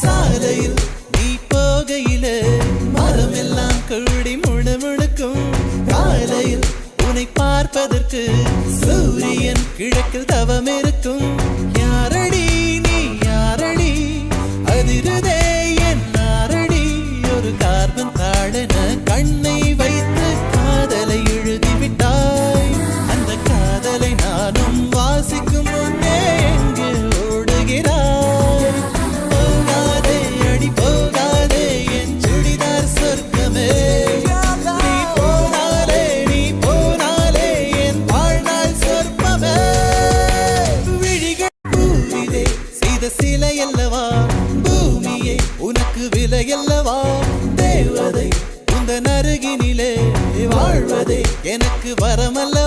சாலையில் நீ போகையில மரமெல்லாம் கூடி முணுமுணுக்கும். காலையில் உன்னை பார்ப்பதற்கு சூரியன் கிழக்கில் தவம் இருக்கும். யாரடி நீ யாரடி அதிருதே என் நாரடி ஒரு கார்பன் தாழன கண்ணை வைத்து காதலை எழுதிவிட்டாய். அந்த காதலை நானும் வாசிக்கும் முன்னே எங்கு ஓடுகிறாய்? போகாதே அடி போகாதே என் சுடிதார் சொர்க்கமே. நீ போனாலே என் வாழ்நாள் சொர்ப்பமே. விழிகள் பூவிலே செய்த சிலையல்லவா, பூமியை உனக்கு விலையல்லவா. தேவதை உந்தன் அருகினிலே வாழ்வதே எனக்கு வரமல்ல.